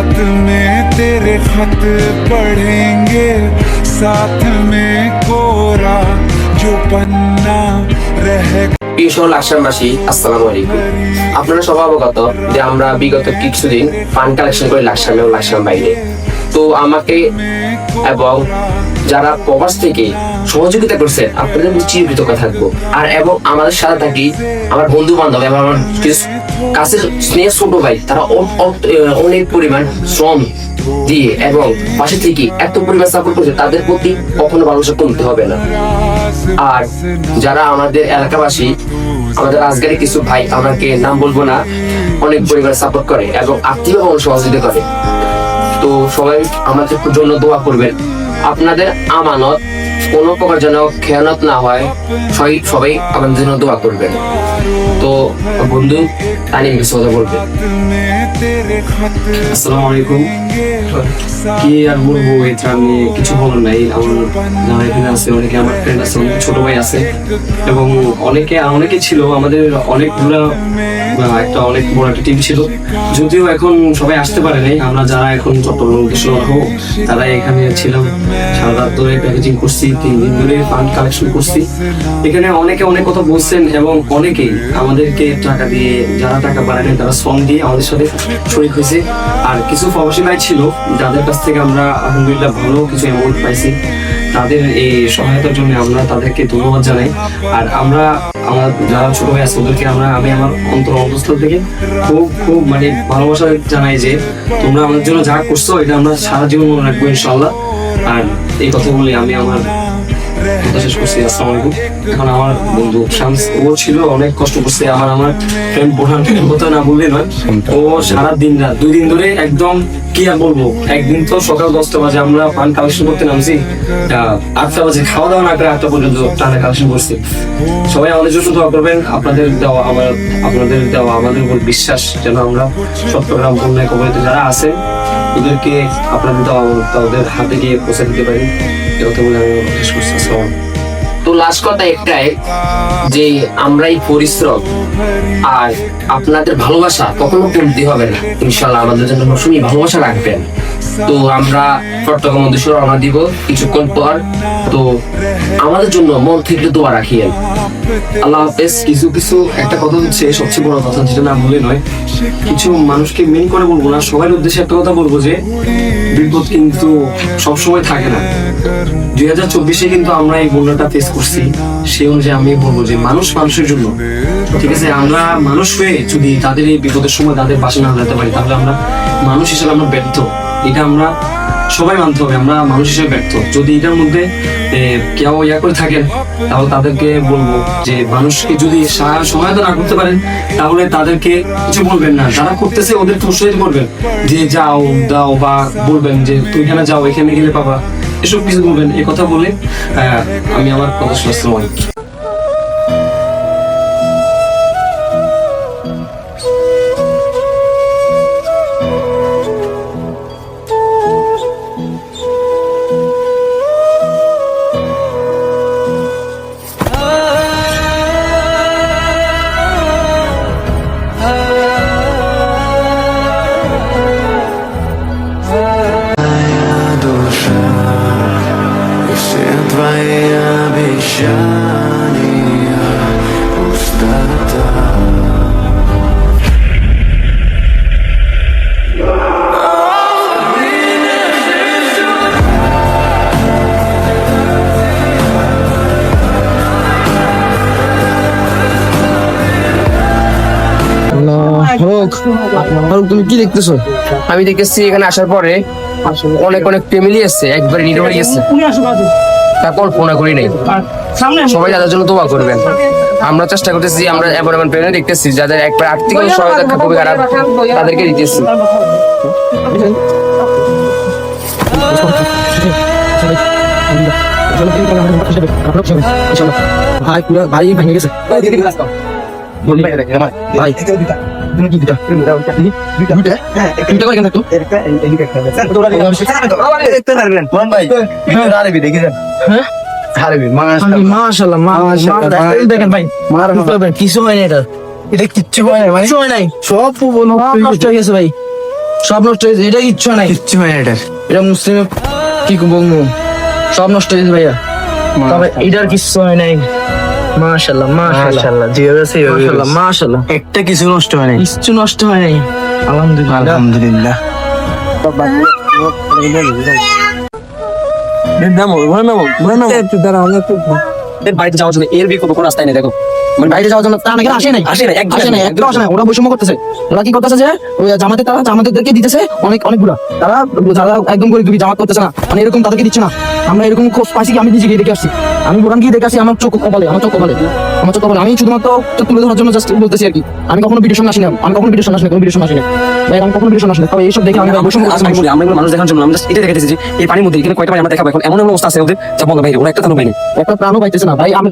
रात में तेरे खत पढ़ेंगे साथ में कोरा जो पन्ना रह প্রিয় লাকসামবাসী, আসসালামু আলাইকুম। আপনারা সবাই অবগত যে আমরা বিগত কিছুদিন ফান্ড কালেকশন করে লাকসাম এবং লাকসাম বাইরে, তো আমাকে এবং যারা প্রবাস থেকে সহযোগিতা করছে আপনাদের চিরকৃতজ্ঞ থাকবো। আর এবং আমাদের সাথে থাকি আমার বন্ধু বান্ধব এবং আমার কাছের স্নেহ ছোট ভাই, তারা অনেক পরিমাণ শ্রম দিয়ে এবং পাশে থেকে এত পরিমাণ সাপোর্ট করছে, তাদের প্রতি কখনো ভালোবাসা কমতে হবে না। আর যারা আমাদের এলাকাবাসী, আমাদের রাজগাড়ি কিছু ভাই, আমাকে নাম বলবো না, অনেক পরিমাণ সাপোর্ট করে এবং আর্থিকভাবে সহযোগিতা করে। তো সবাই আমাদের জন্য দোয়া করবেন। আপনাদের আমানত কোনো প্রকার যেন খেয়ানত না হয়, সবাই আমাদের জন্য দোয়া করবেন। তো বন্ধু তানিম কিছু কথা বলবে। আসসালামু আলাইকুম। কি আর বলবো, এটা নিয়ে কিছু বলার নাই। আমার যারা এখানে আছে, অনেকে আমার ফ্রেন্ড আছে, অনেক ছোট ভাই আছে এবং অনেকে ছিল। আমাদের অনেকগুলা একটা অনেক বড় একটা টিম ছিল, যদিও এখন সবাই আসতে পারে নাই। আমরা যারা এখন চট্টগ্রাম হোক, তারা এখানে ছিলাম। সারা রাত ধরে প্যাকেজিং করছি, 3 দিন ধরে ফান্ড কালেকশন করছি। এখানে অনেকে অনেক কথা বলছেন এবং অনেকেই আমাদেরকে টাকা দিয়ে, যারা টাকা বাড়ালেন তারা শ্রম দিয়ে আমাদের সাথে শরীর হয়েছে। আর কিছু প্রবাসী ভাই ছিল যাদের কাছ থেকে আমরা আলহামদুলিল্লাহ ভালো কিছু অ্যামাউন্ট পাইছি। তাদের এই সহায়তার জন্য আমরা তাদেরকে ধন্যবাদ জানাই। আর আমরা আমার যারা ছোট ভাই আছে ওদেরকে আমি আমার অন্তঃস্থল থেকে খুব মানে ভালোবাসা জানাই যে তোমরা আমাদের জন্য যা করছো এটা আমরা সারা জীবন মনে রাখবো ইনশাআল্লাহ। আর এই কথা বলে আমি আমার কথা শেষ করছি। আসসালামু আলাইকুম। এখন আমার বন্ধু শামস, ও ছিল অনেক কষ্ট করছে। আমার ফ্রেন্ড বোরহান, কথা না বললে নয়, ও সারা দিন রাত 2 দিন ধরে একদম কি আর বলবো। একদিন তো সকাল 10টা বাজে আমরা ফান্ড কালেকশন করতে নামছি, 8টা বাজে খাওয়া দাওয়া না করে 8টা পর্যন্ত টানা কালেকশন করছি। সবাই আমাদের জন্য দোয়া করবেন। আপনাদের দেওয়া আমাদের উপর বিশ্বাস যেন আমরা চট্টগ্রাম বন্যায় কবলিত যারা আছে ওদেরকে আপনাদের দেওয়া তাদের হাতে গিয়ে পৌঁছে দিতে পারি। এ কথা বলে আমি শেষ করছি। আসসালাম। তো লাস্ট কথা একটাই, যে আমরা এই পরিশ্রম আর আপনাদের ভালোবাসা কখনো কমতি হবে না। ইনশাল্লাহ আমাদের জন্য সবসময় ভালোবাসা রাখবেন। তো আমরা চট্টগ্রাম উদ্দেশ্যে রওনা দিব কিছুক্ষণ পর। তো আমাদের জন্য মন থেকে দোয়া রাখিয়েন। আল্লাহ হাফেজ। কিছু একটা কথা হচ্ছে, সবচেয়ে বড় কথা যেটা না বলে নয়, কিছু মানুষকে মেন করে বলবো না, সবার উদ্দেশ্যে একটা কথা বলবো যে বিপদ কিন্তু সবসময় থাকে না। 2024-এ কিন্তু আমরা এই বন্যাটা ফেস করছি। সেই অনুযায়ী আমি বলবো যে মানুষের জন্য, ঠিক আছে, আমরা মানুষ হয়ে যদি তাদের এই বিপদের সময় তাদের পাশে না দাঁড়াতে পারি, তাহলে আমরা মানুষ হিসেবে আমরা ব্যর্থ। এটা আমরা সবাই মানতে হবে, আমরা মানুষ হিসেবে ব্যর্থ। যদি এটার মধ্যে কেউ করে থাকেন, তাহলে তাদেরকে বলবো যে মানুষকে যদি সহায়তা না করতে পারেন, তাহলে তাদেরকে কিছু বলবেন না। যারা করতেছে ওদেরকে উৎসাহিত করবেন যে যাও দাও, বা বলবেন যে তুই এখানে যাও, এখানে গেলে পাবা, এসব কিছু বলবেন। এই কথা বলে আমি আমার কথা শুনতে Твоя обещания пустота. তুমি কি দেখতেছো? আমি দেখতেছি এখানে আসার পরে অনেক ফ্যামিলি এসছে, একবারে নির্ভর গেছে, তা কল্পনা করি নাই। সবাই তাদের জন্য দোয়া করবেন। আমরা চেষ্টা করতেছি, আমরা এমন প্রেরণা দেখতেছি যাদের একবার আর্থিক সহায়তা খুবই খারাপ, তাদেরকে দিতেছি। ভাই ভেঙে গেছে ভাই। কিছু হয় না, এটা কিচ্ছু হয় নাই, সব নষ্ট হয়ে গেছে ভাই। সব নষ্ট হয়েছে, এটা ইচ্ছা নাই, কিচ্ছু হয় না এটার। এটা মুসলিম কি বলবো, সব নষ্ট হয়েছে ভাইয়া। তবে এটার কিচ্ছু হয় নাই। মাশাআল্লাহ মাশাআল্লাহ যেভাবে আছে এইভাবে মাশাআল্লাহ হয়েছে। মাশাআল্লাহ, একটা কিছু নষ্ট হয় নাই। কিচ্ছু নষ্ট হয় নাই, আলহামদুলিল্লাহ। আলহামদুলিল্লাহ। এর বাড়িতে যাওয়ার জন্য এর বিকল্প কোনো রাস্তায় নেই। দেখো মানে বাইরে যাওয়ার জন্য তা নাকি আসে নাই, আসে নাই, একদম আসে নাই, একদম আসে নাই। ওরা বৈষম্য করতেছে। ওরা কি করতেছে যে ওই জামাতেদেরকে দিতেছে অনেকগুলা, তারা যারা একদম গরিব দুঃখী জামাত করতেছে না, মানে এরকম তাদেরকে দিচ্ছে না। আমরা এরকম খোঁজ পাইছি কি, আমি নিজে গিয়ে দেখে আসছি, আমি কোরআন গিয়ে দেখে আসছি। আমার চোখ কপালে আমি শুধুমাত্র তুলে ধরার জন্য জাস্ট বলতেছি আর কি। আমি কখনো ভিডিও সামনে আসি না, আমি কখনো ভিডিও সামনে আসি না, কোনো ভিডিও সামনে আসি না ভাই, আমি কখনো ভিডিও সামনে আসি না। তবে এইসব দেখে আমি বৈষম্য করতেছি না। আমরা এগুলো মানুষ দেখার জন্য আমরা জাস্ট এটা দেখেছি যে এই পানির মধ্যে এখানে কয়টা পানি আমরা দেখাবো। এখন এমন এমন অবস্থা আছে ওদের যা বলবো ভাই, ওরা একটা তানো পাইনি। একটা প্রাণও পাইতেছে না ভাই। আমি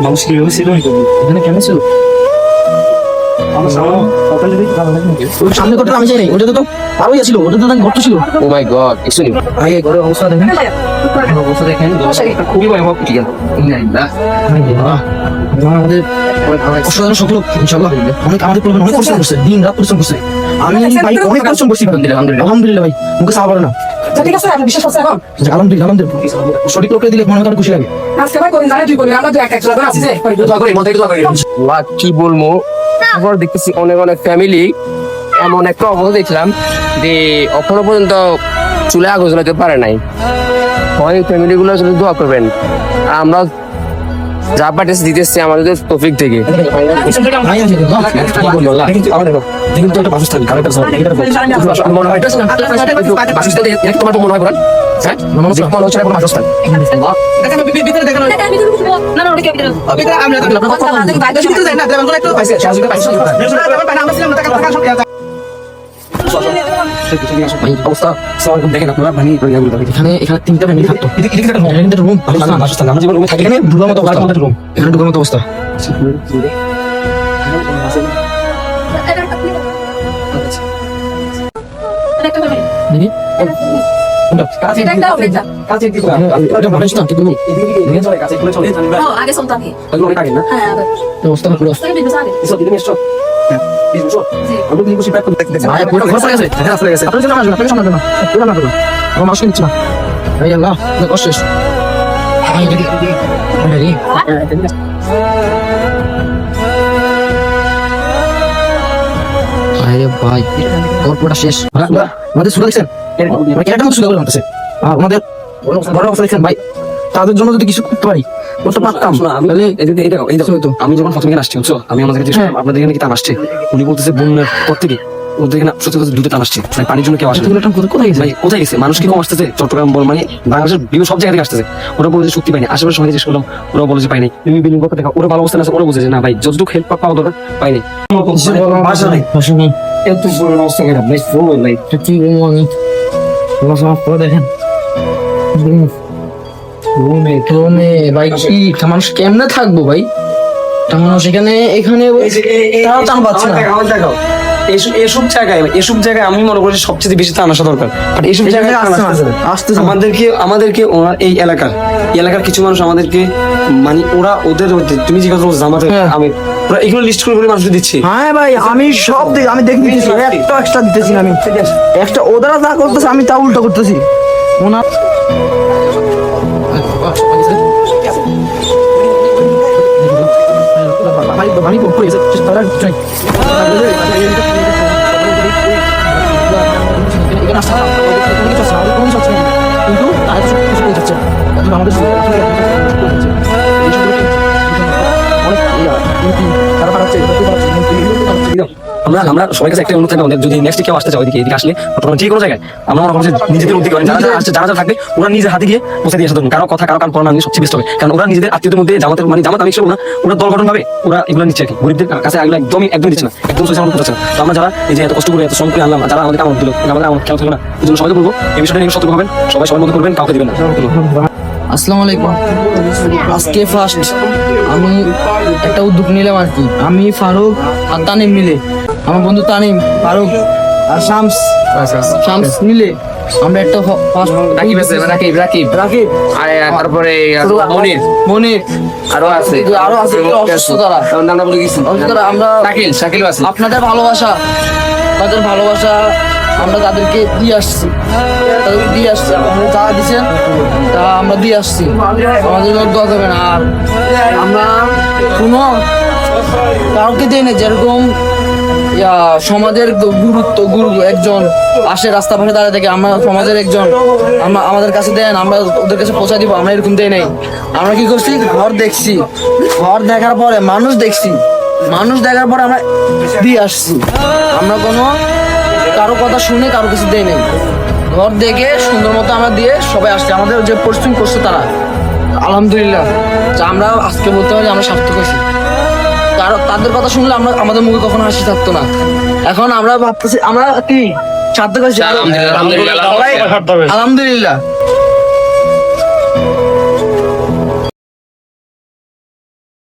মানুষ কি ছিল এখানে কেন ছিল? সামনে করতে আমি চাই নাই, ওটা তো আরোই ছিল, ওটা তো গর্ত ছিল। ও মাই গড, কিছু নেই। ভাই এই ঘরের অবস্থা দেখেন, অবস্থা দেখেন, খুবই ভয়াবহ। ঠিক আছে, আমাদের অসাধারণ সফল ইনশাআল্লাহ। অনেক আমাদের পরিবার অনেক পরিশ্রম করছে, দিন রাত পরিশ্রম করছে। আমি ভাই অনেক পরিশ্রম করছি, আলহামদুলিল্লাহ ভাই, মুখে সাহা পারে না। ঠিক আছে, আপনি বিশ্বাস করছেন এখন? আলহামদুলিল্লাহ সঠিক লোককে দিলে মনে হয় খুশি লাগে। আজকে ভাই কোন জায়গায় তুই করবি, আমরা তো এক একজন আছি যে আল্লাহ, কি বলবো। তারপর দেখতেছি অনেক অনেক ফ্যামিলি, এমন একটা অবস্থা দেখলাম যে এখনো পর্যন্ত চুলে আগুন জ্বালাতে পারে নাই। অনেক ফ্যামিলি গুলো আসলে দোয়া করবেন। আমরা যা পাঠিয়েছি দিতেছি আমাদের তৌফিক থেকে। ভাই আছে কিন্তু দেখুন তো একটা বাসস্থান কারেক্ট আছে মনে হয় বাসস্থান এটা তোমার মনে হয় বলেন হ্যাঁ মনে হচ্ছে না কোনো বাসস্থান ভিতরে দেখানো না না ওটা কি ভিতরে আমরা অবস্থা দেখেন আপনারা মানে এখানে তিনটা ফ্যামিলি থাকতো। এখানে রুম, বাসস্থান আমরা যেমন রুমে থাকি এখানে ঢুকার মতো অবস্থা, রুম এখানে ঢুকার মতো অবস্থা। দেখি এটা একটা হবে এটা এটা বলেছ না কি বলবো, আগে শুনতাম কি হ্যাঁ অবস্থা পুরো আগে বিদ্যুৎ আগে ভাই পুরো ঘর পড়ে গেছে। আপনার জন্য আসবে না, আপনার সামনে আসবে না, পুরো না পুরো আমার মাসকে নিচ্ছে না। এই আল্লাহ কষ্ট শেষ। ভাই দেখি আরে ভাই গল্পটা শেষ। আমাদের সুরা দেখছেন, কেটা মতো সুরা করে মানতেছে। আমাদের বড় অবস্থা দেখছেন ভাই, তাদের জন্য যদি কিছু করতে পারি করতে পারতাম। তাহলে আমি যখন প্রথমে আসছি বুঝছো, আমি আমাদের কাছে আপনাদের এখানে কি টান আসছে, উনি বলতেছে বন্যার পর থেকে ওদের এখানে সত্যি কথা দুটো টান আসছে, মানে পানির জন্য কেউ আসে কোথায় গেছে ভাই, কোথায় গেছে মানুষ কি কম আসতেছে, চট্টগ্রাম বল মানে বাংলাদেশের বিভিন্ন সব জায়গা থেকে আসতেছে। ওরা বলে যে সত্যি পাইনি, আশেপাশে সবাই জিজ্ঞেস করলাম, ওরা বলে যে পাইনি। তুমি বিল্ডিং করতে দেখা ওরা ভালো অবস্থান আছে, ওরা বুঝে যে না ভাই যতটুকু হেল্প পাওয়া দরকার পাইনি। ভাষা নেই এত বড় অবস্থা কেন ভাই, ভাই কি বলবো আমি, দেখেন রুমে ভাই কি মানুষ কেমনে থাকবো ভাই, মানুষ এখানে তাও টান পাচ্ছে না। এসব জায়গায় আমি মনে করি সবচেয়ে বেশি টান আসা দরকার। বাট এইসব জায়গায় আসতেছে না। আমাদেরকে ওনার এই এলাকার কিছু মানুষ আমাদেরকে মানে ওরা ওদের তুমি যে কথা বলছো জামাতে আমি ওরা এগুলো লিস্ট করে মানুষ দিচ্ছে। হ্যাঁ ভাই আমি সব আমি দেখে দিতেছি, একটা এক্সট্রা দিতেছি না আমি, একটা ওরা যা করতেছে আমি তা উল্টো করতেছি। ওনার আমরা সবাই কাছে একটা অনুরোধ থাকবে আমাদের, যদি নেক্সট কেউ আসতে চাও এদিকে আসলে অথবা যে কোনো জায়গায় আমরা মনে করি যে নিজেদের উদ্যোগ করেন, যারা থাকবে ওরা নিজের হাতে গিয়ে পৌঁছে দিয়ে আসা দরকার। কারো কথা কারো কান পড়া সবচেয়ে বেস্ট হবে, কারণ ওরা নিজেদের আত্মীয়দের মধ্যে জামাতের মানে জামাত আমি না ওরা দল গঠন ভাবে ওরা এগুলো নিচ্ছে আর কি, গরিবদের কাছে এগুলো একদম দিচ্ছে না, একদম সোশ্যাল করছে না। তো আমরা যারা এই যে এত কষ্ট করে এত শ্রম করে আনলাম, যারা আমাদের কামড় দিল আমাদের আমার খেয়াল থাকবে না, এই জন্য সবাইকে বলবো এই বিষয়টা নিয়ে সতর্ক হবেন, সবাই মতো করবেন, কাউকে দিবেন না। আসসালামু আলাইকুম। আজকে ফার্স্ট আমি একটা উদ্যোগ নিলাম আর কি, আমি ফারুক আর তানিম মিলে, আমার বন্ধু তানিম, ফারুক আর শামস মিলে আমরা একটা রাকিব আছে, রাকিব রাকিব রাকিব আর তারপরে মনির মনির আরো আছে আরো আছে অসুস্থ তারা তার নামটা বলে গেছি অসুস্থ তারা আমরা শাকিল শাকিলও আছে আপনাদের ভালোবাসা আমরা তাদেরকে দিয়ে আসছি আপনারা যা দিচ্ছেন তা আমরা দিয়ে আসছি আমাদের জন্য দোয়া করবেন। আর আমরা কোনো কাউকে দিই না, যেরকম সমাজের গুরু একজন আসে রাস্তা পাশে দাঁড়িয়ে থেকে আমরা সমাজের একজন আমাদের কাছে দেন, আমরা ওদের কাছে পৌঁছা দিব, আমরা এরকম দেই নাই। আমরা কি করছি, ঘর দেখছি, ঘর দেখার পরে মানুষ দেখার পরে আমরা দিয়ে আসছি। আমরা কোনো কারো কথা শুনে কারো কিছু দেই নাই, ঘর দেখে সুন্দর মতো আমরা দিয়ে সবাই আসছি। আমাদের যে পরিশ্রম করছে তারা আলহামদুলিল্লাহ, যা আমরা আজকে বলতে পারি আমরা সার্থক হয়েছি। কারণ তাদের কথা শুনলে আমাদের মুখে কখনো হাসি থাকতো না। এখন আমরা ভাবতেছি আমরা কি সার্থক হয়েছি, আলহামদুলিল্লাহ আলহামদুলিল্লাহ।